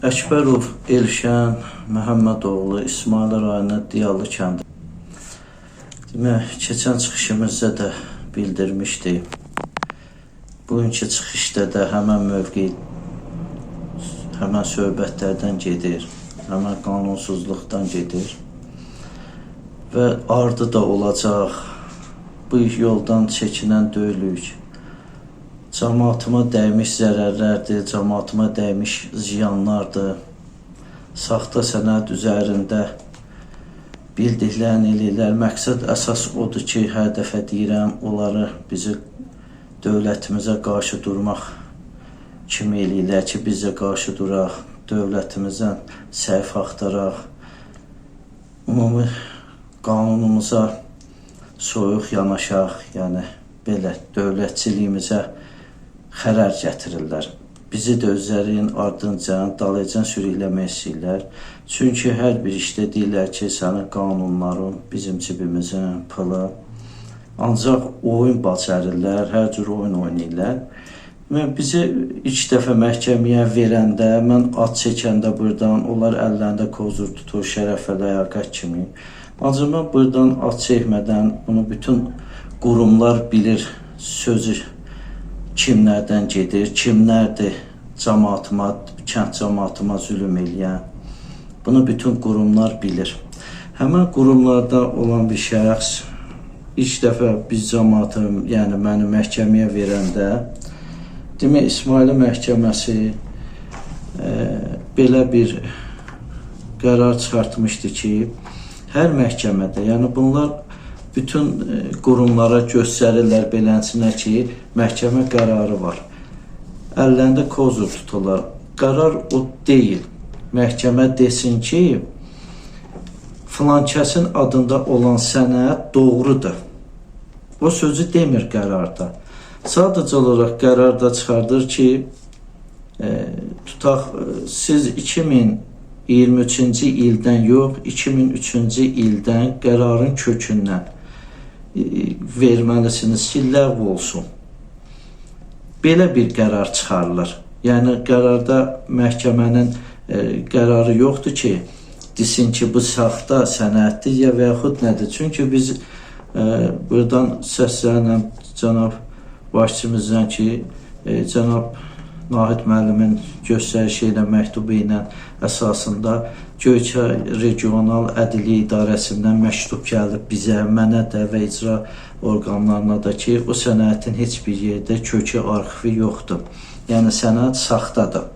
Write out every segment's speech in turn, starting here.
Əkbərov Elşən Məhəmmədoğlu İsmail rayonu Diyalı kəndi. Demək, keçən çıxışımızda da bildirmişdik. Bugünkü çıxışda da həmən mövqe, həmən söhbətlərdən gedir, həmən qanunsuzluqdan gedir və ardı da olacaq. Bu yoldan çəkinən deyilik. Cəmaətimə dəymiş zərərlərdir, cəmaətimə dəymiş ziyanlardır. Saxta sənəd üzərində bildiklərini eləyirlər. Məqsəd əsas odur ki, hər dəfə deyirəm, onları bizi dövlətimizə qarşı durmaq kimi eləyirlər ki, biz də qarşı duraq, dövlətimizdən səhv axtaraq, ümumi qanunumuza soyuq yanaşaq, yəni belə dövlətçiliyimizə xərər gətirirlər. Bizi də özlərinin ardıncan, dalıcan sürükləmək istəyirlər. Çünki hər bir işdə deyirlər ki, sənin qanunların bizim cibimizin pılı. Ancaq oyun bacarırlar, hər cür oyun oynayırlar. Bizi ilk dəfə məhkəməyə verəndə, mən ad çəkəndə buradan, onlar əllərində kozur tutur, şərəf və ləyaqət kimi. Ancaq mən buradan ad çəkmədən, bunu bütün qurumlar bilir, sözü kimlərdən gedir, kimlərdir cəmaətimə, kənd cəmaətimə zülm eləyən. Bunu bütün qurumlar bilir. Həmən qurumlarda olan bir şəxs ilk dəfə biz cəmaətim, yəni məni məhkəməyə verəndə, demək İsmail məhkəməsi belə bir qərar çıxartmışdı ki, hər məhkəmədə, yəni bunlar bütün qurumlara göstərirlər belənsinə ki, məhkəmə qərarı var. Əllərində kozur tuturlar. Qərar o deyil. Məhkəmə desin ki, filan kəsin adında olan sənəd doğrudur. O sözü demir qərarda. Sadəcə olaraq qərarda çıxardır ki, tutaq, siz 2023-cü ildən yox, 2003-cü ildən qərarın kökündən verməlisiniz ki, ləğv olsun. Belə bir qərar çıxarılır. Yəni, qərarda məhkəmənin qərarı yoxdur ki, desin ki, bu saxta sənəddir ya və yaxud nədir. Çünki biz buradan səslənəm cənab başçımızdan ki, cənab Nahid müəllimin göstərişi ilə, məktubu ilə əsasında Göyçay Regional Ədliyyə İdarəsindən məktub gəlib bizə, mənə də və icra orqanlarına da ki, o sənədin heç bir yerdə kökü, arxivi yoxdur. Yəni, sənəd saxtadır.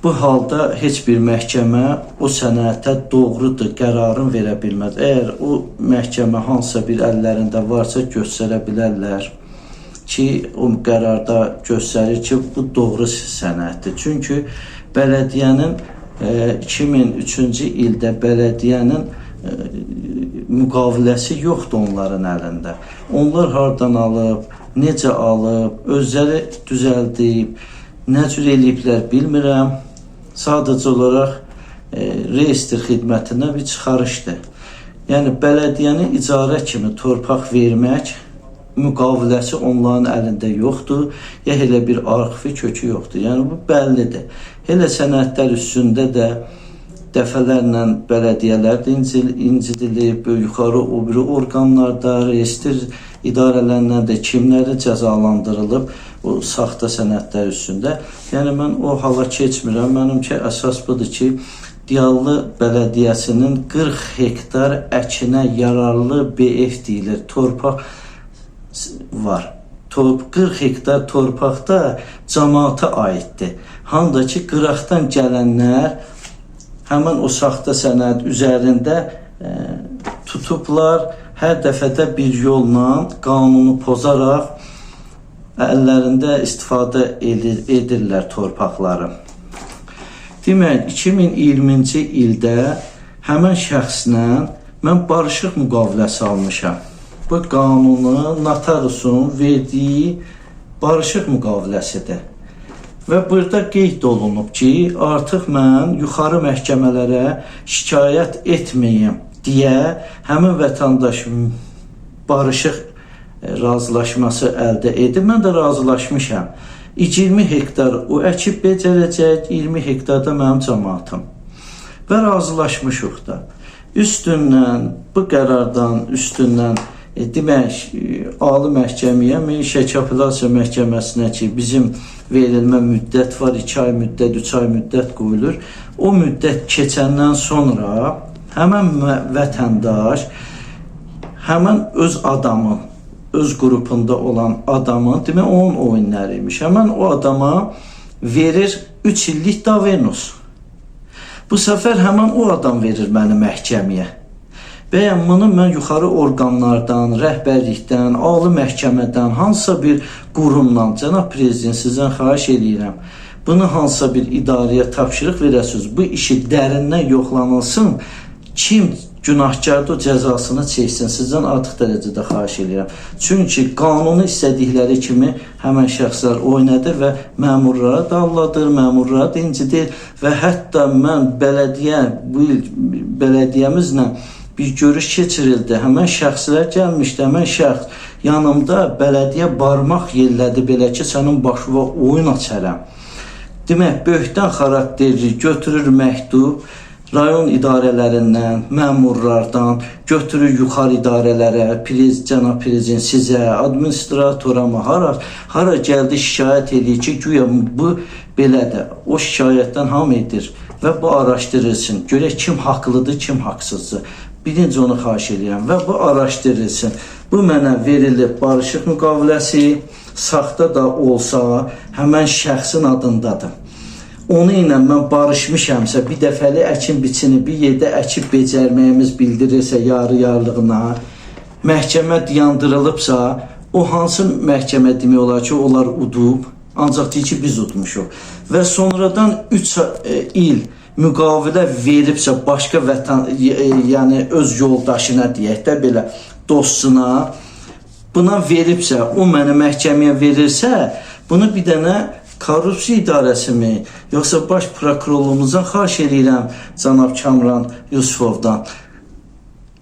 Bu halda heç bir məhkəmə o sənədə doğrudur, qərarın verə bilməz. Əgər o məhkəmə hansısa bir əllərində varsa göstərə bilərlər ki, o qərarda göstərir ki, bu doğru sənəddir. Çünki bələdiyyənin 2003-cü ildə bələdiyyənin müqaviləsi yoxdur onların əlində. Onlar hardan alıb, necə alıb, özləri düzəldib, nə cür eləyiblər bilmirəm. Sadəcə olaraq reyestr xidmətinə bir çıxarışdır. Yəni, bələdiyyəni icarə kimi torpaq vermək müqaviləsi onların əlində yoxdur, ya elə bir arxivi kökü yoxdur. Yəni, bu bəllidir. Elə sənədlər üstündə də dəfələrlə bələdiyyələr də incidilib, yuxarı o biri orqanlarda, reyestr idarələrindən də kimləri cəzalandırılıb o saxta sənədlər üstündə. Yəni, mən o hala keçmirəm. Mənimki əsas budur ki, Diyalı Bələdiyyəsinin 40 hektar əkinə yararlı BF deyilir, torpaq var. 40 hektar torpaqda cəmaata aiddir. Handa ki, qıraqdan gələnlər həmən o saxta sənəd üzərində tutublar, hər dəfədə bir yolla qanunu pozaraq əllərində istifadə edirlər torpaqları. Demək, 2020-ci ildə həmən şəxslə mən barışıq müqaviləsi almışam. Bu qanunu notariusun verdiyi barışıq müqaviləsidir. Və burada qeyd olunub ki, artıq mən yuxarı məhkəmələrə şikayət etməyim deyə həmin vətəndaş barışıq razılaşması əldə edib. Mən də razılaşmışam. 20 hektar o əkib becərəcək, 20 hektar da mənim cəmaatım. Və razılaşmışıq da. Üstündən, bu qərardan üstündən demək, Ali Məhkəməyə, Şəki Apellyasiya Məhkəməsinə ki, bizim verilmə müddət var, 2 ay müddət, 3 ay müddət qoyulur. O müddət keçəndən sonra həmən vətəndaş, həmən öz adamı, öz qrupunda olan adamın, demək, onun oyunları imiş. Həmən o adama verir 3 illik davenus. Bu səfər həmən o adam verir məni məhkəməyə. Bəyən bunu mən yuxarı orqanlardan, rəhbərlikdən, Ali Məhkəmədən, hansısa bir qurumdan, cənab prezident, sizdən xahiş edirəm, bunu hansısa bir idarəyə tapşırıq verəsiniz, bu işi dərindən yoxlanılsın, kim günahkardır o cəzasını çəksin, sizdən artıq dərəcədə xahiş edirəm. Çünki qanunu istədikləri kimi həmən şəxslər oynadı və məmurlara dalladır, məmurlara incidir və hətta mən bu il bələdiyyəmizlə bir görüş keçirildi. Həmən şəxslər gəlmişdi, həmən şəxs yanımda bələdiyyə barmaq yellədi belə ki, sənin başına oyun açaram. Demək, böhtan xarakterli götürür məktub, rayon idarələrindən, məmurlardan götürür yuxarı idarələrə, cənab prezident sizə, administratorama, hara gəldi şikayət edir ki, güya bu belədir. O şikayətdən hamı edir və bu araşdırılsın. Görək kim haqlıdır, kim haqsızdır. Birinci onu xahiş edirəm və bu araşdırılsın. Bu mənə verilib barışıq müqaviləsi, saxta da olsa, həmən şəxsin adındadır. Onu ilə mən barışmışamsa, bir dəfəli əkin biçini bir yerdə əkib becərməyimiz bildirirsə yarı-yarlığına, məhkəmə dayandırılıbsa, o hansı məhkəmə demək olar ki, onlar udub, ancaq deyir ki, biz udmuşuq. Və sonradan 3 il müqavilə veribsə başqa yəni öz yoldaşına deyək də belə, dostuna, buna veribsə, o mənə məhkəməyə verirsə, bunu bir dənə korrupsiya idarəsi mi, yoxsa baş prokurorluğumuzdan xahiş edirəm, cənab Kamran Yusufovdan,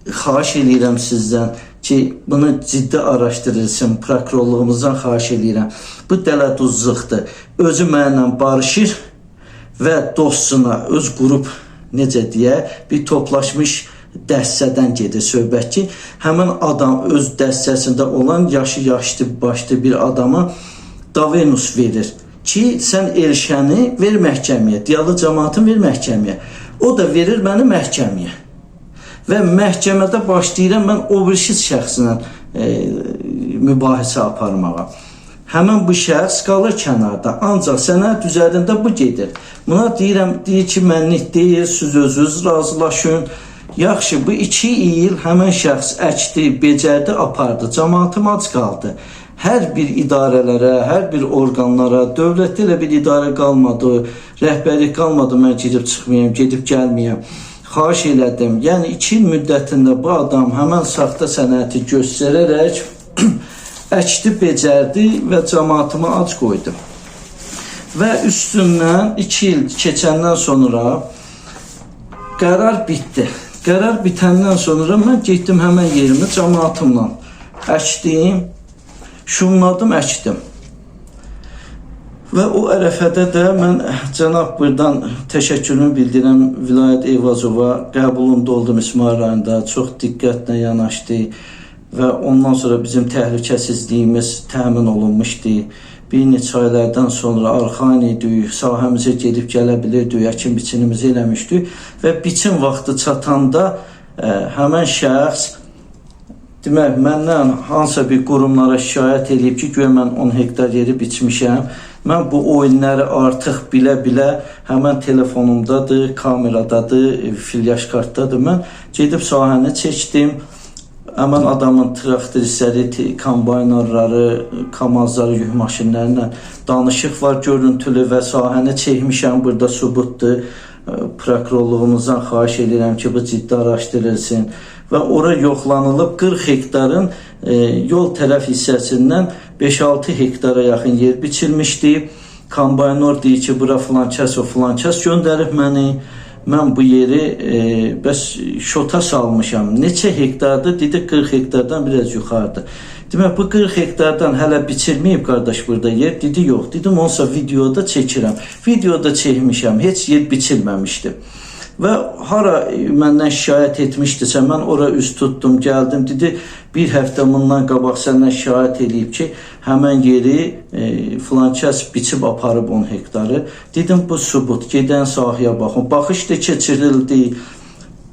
xahiş edirəm sizdən ki, bunu ciddi araşdırılsın, prokurorluğumuzdan xahiş edirəm. Bu dələduzluqdur. Özü mənlə barışır və dostuna, öz qrup, necə deyə, bir toplaşmış dəstədən gedir söhbət ki, həmin adam öz dəstəsində olan yaşlı başlı bir adama davenus verir ki, sən Elşəni ver məhkəməyə, diyalı cəmaatın ver məhkəməyə. O da verir məni məhkəməyə. Və məhkəmədə başlayıram mən o birisi şəxslə mübahisə aparmağa. Həmən bu şəxs qalır kənarda, ancaq sənəd üzərində bu gedir. Buna deyir ki, mənlik deyil, siz özünüz razılaşın. Yaxşı, bu 2 il həmən şəxs əkdi, becərdi, apardı, cəmaatım ac qaldı. Hər bir idarələrə, hər bir orqanlara, dövlətdə elə bir idarə qalmadı, rəhbərlik qalmadı, mən gedib çıxmayayım, gedib gəlməyəm. Xahiş elədim. Yəni 2 il müddətində bu adam həmən saxta sənəti göstərərək əkdi, becərdi və cəmaatımı ac qoydu. Və üstündən 2 il keçəndən sonra qərar bitdi. Qərar bitəndən sonra mən getdim həmən yerimi cəmaatımla əkdim, şumladım, əkdim. Və o ərəfədə də mən cənab buradan təşəkkürümü bildirəm Vilayət Eyvazova, qəbulunda oldum İsmail rayonunda, çox diqqətlə yanaşdı və ondan sonra bizim təhlükəsizliyimiz təmin olunmuşdu. Bir neçə aylardan sonra arxain idik, sahəmizə gedib gələ bilirdik, əkin biçinimizi eləmişdik və biçin vaxtı çatanda həmən şəxs demək, məndən hansısa bir qurumlara şikayət edib ki, güya mən 10 hektar yeri biçmişəm. Mən bu oyunları artıq bilə-bilə həmən telefonumdadır, kameradadır, filiyaş kartdadır. Mən gedib sahəni çəkdim. Həmən adamın traktoristləri, kombaynarları, kamazları, yük maşinlərlə danışıq var, görüntülü və sahəni çəkmişəm, burada sübutdur. Prokurorluğumuzdan xahiş edirəm ki, bu ciddi araşdırılsın. Və ora yoxlanılıb 40 hektarın yol tərəf hissəsindən 5-6 hektara yaxın yer biçilmişdi. Kombaynor deyir ki, bura filan kəs, o filan kəs göndərib məni. Mən bu yeri bəs şota salmışam. Neçə hektardır? Dedi 40 hektardan biraz yuxarıdır. Demək, bu 40 hektardan hələ biçilməyib qardaş burada yer. Dedi, yox. Dedim, onsa videoda çəkirəm. Videoda çəkmişəm, heç yer biçilməmişdi. Və hara məndən şikayət etmişdisə, mən ora üz tutdum, gəldim. Dedi, bir həftə bundan qabaq səndən şikayət edib ki, həmən yeri filan kəs biçib aparıb 10 hektarı. Dedim, bu sübut, gedən sahəyə baxın. Baxış da keçirildi,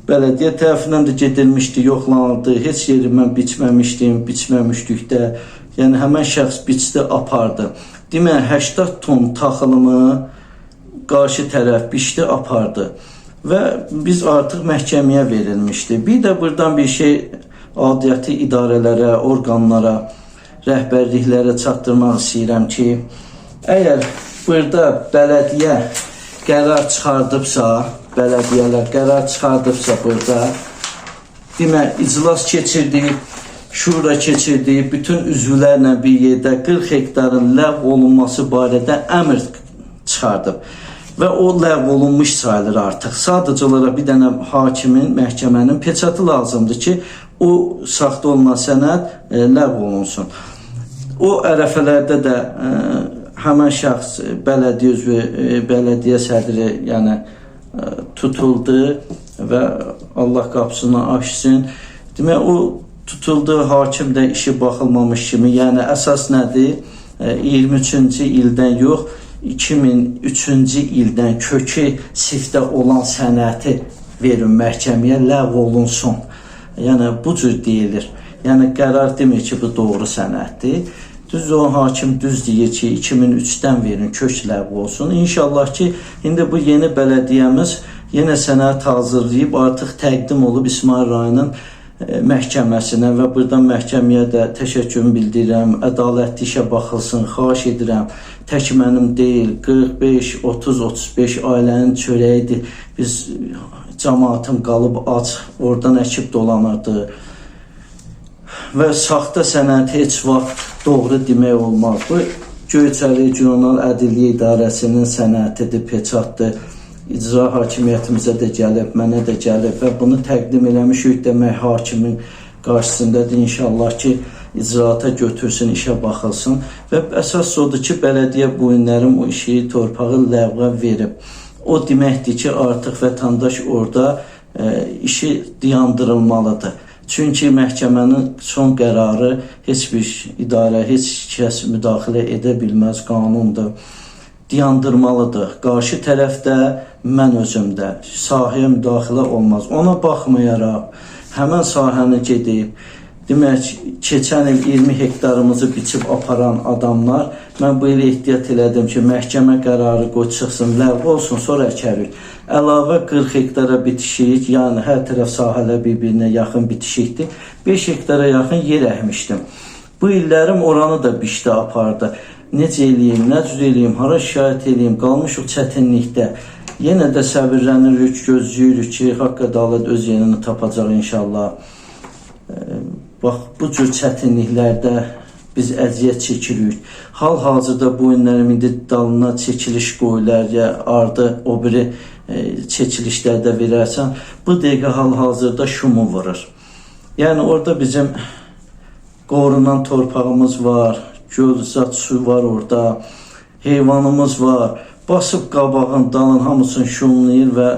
bələdiyyə tərəfindən də gedilmişdi, yoxlanıldı. Heç yeri mən biçməmişdim, biçməmişdik də. Yəni, həmən şəxs biçdi, apardı. Demək, 80 ton taxılımı qarşı tərəf biçdi, apardı. Və biz artıq məhkəməyə verilmişdi. Bir də buradan bir şey aidiyyəti idarələrə, orqanlara, rəhbərliklərə çatdırmaq istəyirəm ki, əgər burada bələdiyyə qərar çıxardıbsa, bələdiyyələr qərar çıxardıbsa burada, demək, iclas keçirdi, şura keçirdi, bütün üzvlərlə bir yerdə 40 hektarın ləğv olunması barədə əmr çıxardıb. Və o ləğv olunmuş sayılır artıq. Sadəcə olaraq bir dənə hakimin, məhkəmənin peçatı lazımdır ki, o saxta olunan sənəd ləğv olunsun. O ərəfələrdə də həmən şəxs bələdiyyə üzvü, bələdiyyə sədri, yəni tutuldu və Allah qapısını açsın. Demək, o tutuldu, hakim də işi baxılmamış kimi, yəni əsas nədir? 23-cü ildən yox, 2003-cü ildən kökü sifdə olan sənəti verin məhkəməyə, ləğv olunsun. Yəni, bu cür deyilir. Yəni, qərar demir ki, bu doğru sənətdir. Düz o hakim düz deyir ki, 2003-dən verin, kök ləğv olsun. İnşallah ki, indi bu yeni bələdiyyəmiz yenə sənət hazırlayıb, artıq təqdim olub İsmail rayonun məhkəməsinə və buradan məhkəməyə də təşəkkürümü bildirirəm. Ədalətli işə baxılsın, xahiş edirəm. Tək mənim deyil, 45, 30, 35 ailənin çörəyidir. Biz cəmaatım qalıb aç, oradan əkib dolanırdı. Və saxta sənəd heç vaxt doğru demək olmaz. Bu Göyçəli Regional Ədliyyə İdarəsinin sənətidir, peçatdır. İcra hakimiyyətimizə də gəlib, mənə də gəlib və bunu təqdim eləmişik demək hakimin qarşısındadır. İnşallah ki, icraata götürsün, işə baxılsın və əsas odur ki, bələdiyyə bu günlərim o işi, torpağı ləğvə verib. O deməkdir ki, artıq vətəndaş orada işi dayandırılmalıdır. Çünki məhkəmənin son qərarı heç bir idarə, heç kəs müdaxilə edə bilməz, qanundur. Dayandırmalıdır. Qarşı tərəfdə, mən özümdə sahəyə müdaxilə olmaz. Ona baxmayaraq, həmən sahəni gedib, demək, keçən il 20 hektarımızı biçib aparan adamlar, mən bu il ehtiyat elədim ki, məhkəmə qərarı qoy çıxsın, ləğv olsun, sonra əkərik. Əlavə 40 hektara bitişik, yəni hər tərəf sahələr bir-birinə yaxın bitişikdir. 5 hektara yaxın yer əkmişdim. Bu illərim oranı da biçdi, apardı. Necə eləyim, nə cür eləyim, hara şikayət eləyim, qalmışıq çətinlikdə. Yenə də səbirlənirik, gözləyirik ki, haqq ədalət öz yerini tapacaq inşallah. Bax, bu cür çətinliklərdə biz əziyyət çəkirik. Hal-hazırda bu günlərim indi dalına çəkiliş qoyular, ya ardı o biri çəkilişlərdə verərsən, bu dəqiqə hal-hazırda şumu vurur. Yəni, orada bizim qorunan torpağımız var, gölzat su var orada, heyvanımız var. Basıb qabağın, dalın hamısını şumlayır və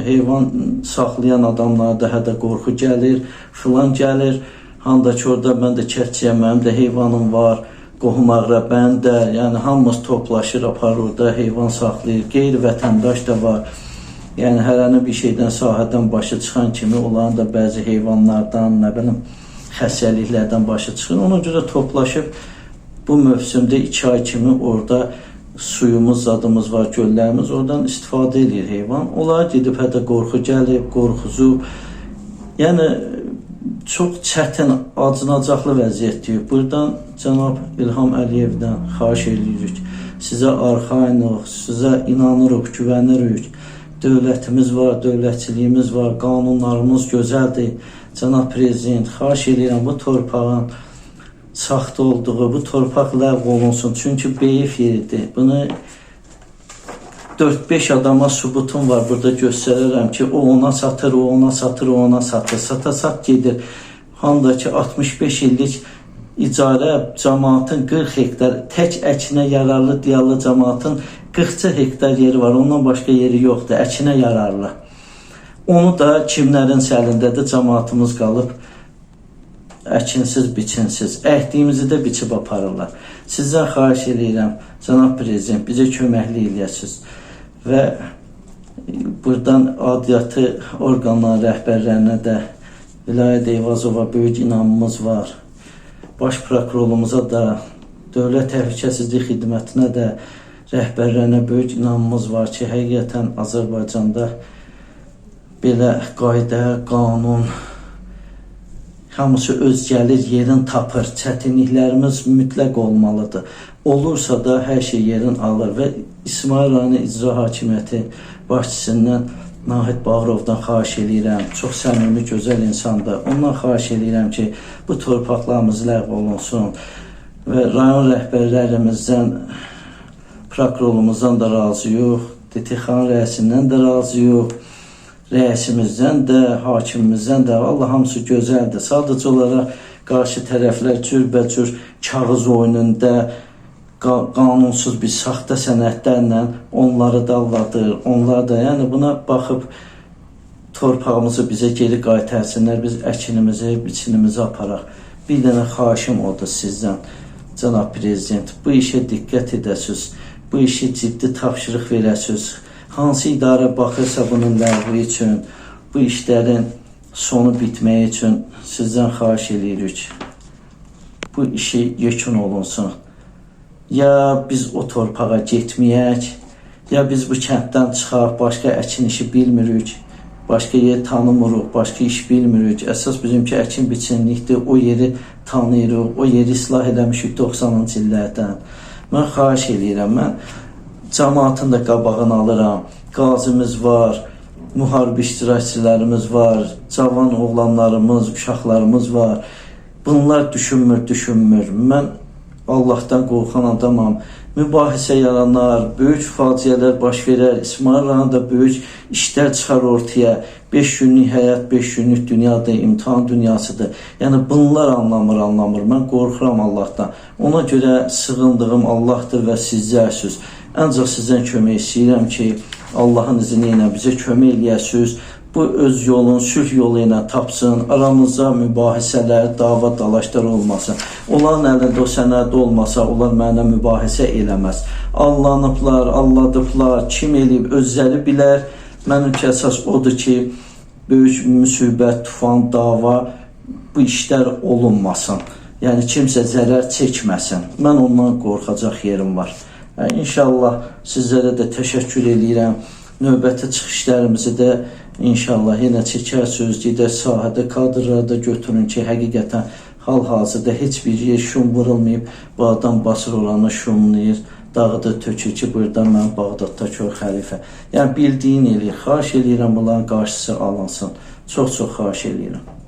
heyvan saxlayan adamlara da hədə qorxu gəlir, filan gəlir. Handa ki, orada mən də kətçiyəm, mənim də heyvanım var, qohum əqrəbən də, yəni hamımız toplaşır, apar orada heyvan saxlayır, qeyri-vətəndaş da var. Yəni, hərəni bir şeydən, sahədən başı çıxan kimi, onların da bəzi heyvanlardan, nə bilim, xəstəliklərdən başı çıxır. Ona görə toplaşıb, bu mövsümdə 2 ay kimi orada suyumuz, zadımız var, göllərimiz, oradan istifadə edir heyvan. Onlar gedib hədə qorxu gəlib, qorxuzub. Yəni, çox çətin, acınacaqlı vəziyyətdir. Buradan cənab İlham Əliyevdən xahiş edirik. Sizə arxayınıq, sizə inanırıq, güvənirik. Dövlətimiz var, dövlətçiliyimiz var, qanunlarımız gözəldir. Cənab Prezident, xahiş edirəm bu torpağın saxta olduğu, bu torpaq ləğv olunsun. Çünki beyif yeridir. Bunu 4-5 adama sübutum var, burada göstərərəm ki, o ona satır, o ona satır, o ona satır. Sata-sat gedir. Handa ki, 65 illik icarə cəmaatın 40 hektar tək əkinə yararlı diyarlı cəmaatın 40 hektar yeri var. Ondan başqa yeri yoxdur. Əkinə yararlı. Onu da kimlərin əlindədir? Cəmaatımız qalıb əkinsiz, biçinsiz. Əkdiyimizi də biçib aparırlar. Sizdən xahiş edirəm, cənab prezident, bizə köməkli eləyəsiniz və buradan adiyyatı orqanların rəhbərlərinə də Vilayət Eyvazova böyük inamımız var. Baş prokurorumuza da, Dövlət Təhlükəsizlik Xidmətinə də, rəhbərlərinə böyük inamımız var ki, həqiqətən Azərbaycanda belə qayda, qanun, hamısı öz gəlir, yerin tapır. Çətinliklərimiz mütləq olmalıdır. Olursa da hər şey yerin alır və İsmail rayon İcra Hakimiyyəti başçısından Nahid Bağırovdan xahiş edirəm. Çox səmimi, gözəl insandır. Ondan xahiş edirəm ki, bu torpaqlarımız ləğv olunsun və rayon rəhbərlərimizdən, prokurorumuzdan da razıyıq, DTX-in rəisindən də razıyıq, rəisimizdən də, hakimimizdən də. Allah hamısı gözəldir. Sadəcə olaraq qarşı tərəflər cürbəcür kağız oyununda qanunsuz bir saxta sənədlərlə onları da aldadır. Onlar da, yəni buna baxıb torpağımızı bizə geri qaytarsınlar, biz əkinimizi, biçinimizi aparaq. Bir dənə xahişim odur sizdən, cənab prezident, bu işə diqqət edəsiniz, bu işi ciddi tapşırıq verəsiniz. Hansı idarə baxırsa bunun ləğvi üçün, bu işlərin sonu bitməyi üçün sizdən xahiş edirik. Bu işi yekun olunsun. Ya biz o torpağa getməyək, ya biz bu kənddən çıxaq, başqa əkin işi bilmirik, başqa yer tanımırıq, başqa iş bilmirik. Əsas bizimki əkin biçinlikdir, o yeri tanıyırıq, o yeri islah eləmişik 90-cı illərdən. Mən xahiş edirəm, mən cəmaatın da qabağını alıram, qazimiz var, müharibə iştirakçılarımız var, cavan oğlanlarımız, uşaqlarımız var. Bunlar düşünmür. Mən Allahdan qorxan adamam. Mübahisə yaranar, böyük faciələr baş verər. İsmail rayonunda böyük işlər çıxar ortaya. 5 günlük həyat, 5 günlük dünyadır, imtahan dünyasıdır. Yəni bunlar anlamır. Mən qorxuram Allahdan. Ona görə sığındığım Allahdır və sizlərsiniz. Ancaq sizdən kömək istəyirəm ki, Allahın izni ilə bizə kömək eləyəsiniz. Bu öz yolun, sülh yolu ilə tapsın, aramızda mübahisələr, dava dalaşlar olmasın. Onların əlində o sənəd olmasa, onlar mənə mübahisə eləməz. Allanıblar, alladıblar, kim eləyib, özləri bilər. Mənim ki, əsas odur ki, böyük müsibət, tufan, dava, bu işlər olunmasın. Yəni, kimsə zərər çəkməsin. Mən ondan qorxacaq yerim var. İnşallah sizlərə də təşəkkür edirəm. Növbəti çıxışlarımızı da İnşallah yenə çəkərsiniz, gedək sahədə kadrlarda götürün ki, həqiqətən hal-hazırda heç bir yer şum vurulmayıb, bu adam basır oranı şumlayır, dağıdır, tökür ki, buradan mən Bağdadda kör xəlifə. Yəni bildiyin eləyir, xahiş eləyirəm bunların qarşısı alınsın. Çox xahiş eləyirəm.